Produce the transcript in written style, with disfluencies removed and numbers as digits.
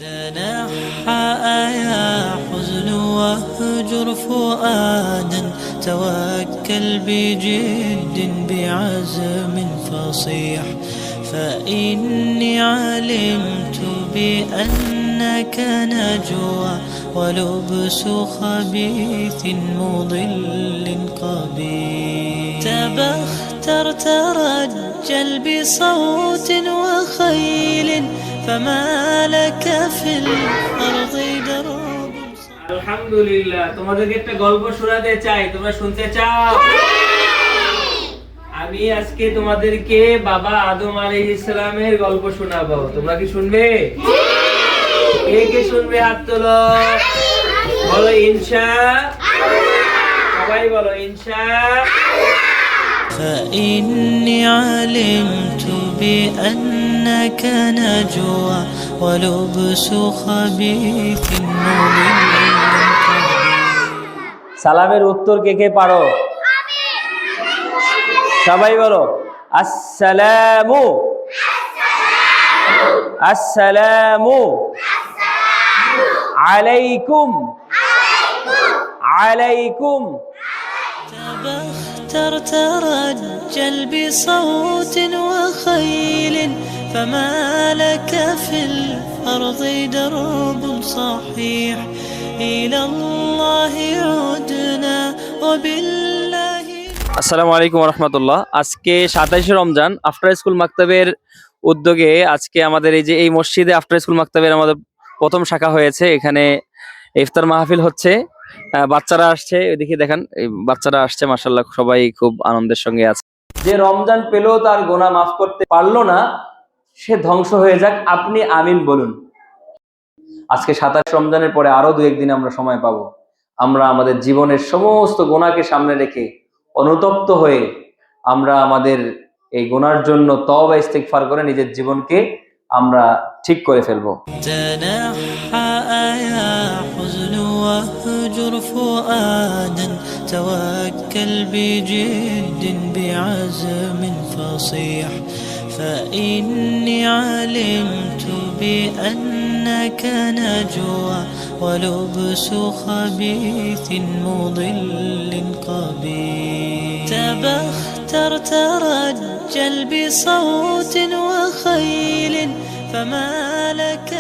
تنحى يا حزن واهجر فؤادا توكل بجد بعزم فصيح فإني علمت بأنك نجوى ولبس خبيث مضل قبيح تبختر ترجل بصوت وخيل فما لك في الأرض درب আলহামদুলিল্লাহ তোমাদেরকে একটা গল্প শোনাতে চাই, তোমরা শুনতে চাও? আমি আজকে তোমাদেরকে বাবা আদম আলাইহিস সালামের গল্প শোনাবো। তোমরা কি শুনবে? কে কে শুনবে হাত তোলো। বলো ইনশাআল্লাহ। সবাই বলো ইনশাআল্লাহ। فإني علمت بأنك نجوى ولبس خبيث مضل সালামের উত্তর কে কে পারো? সবাই বলো আসসালামু আসসালামু আলাইকুম আলাইকুম। تبختر ترجل بصوت وخيل فما لك في الأرض درب صحيح إلى الله عدنا وبالله। আসসালামু আলাইকুম রাহমাতুল্লাহ। আজকে 27শে রমজান আফটার স্কুল মাকতাবের উদ্যোগে আজকে আমাদের এই মসজিদে আফটার স্কুল মাকতাবের আমাদের প্রথম শাখা হয়েছে। এখানে ইফতার মাহফিল হচ্ছে, বাচ্চারা আসছে, ওইদিকে দেখেন এই বাচ্চারা আসছে, মাশাআল্লাহ সবাই খুব আনন্দের সঙ্গে আছে। যে রমজান পেলেও তার গুনাহ মাফ করতে পারলো না, সে ধ্বংস হয়ে যাক, আপনি আমিন বলুন। আজকে 27 রমজানের পরে আরো 2-1 দিন আমরা সময় পাবো। আমরা আমাদের জীবনের সমস্ত গুনাহকে সামনে রেখে অনুতপ্ত হয়ে আমরা আমাদের এই গুনার জন্য তওবা ইস্তিগফার করে নিজের জীবনকে আমরা ঠিক করে ফেলবো। تنحى يا حزن واهجر فؤادا توكل بجد بعزم فصيح فإني علمت بأنك نجوى ولبس خبيث مضل قبيح تبختر ترجل بصوت وخيل فما لك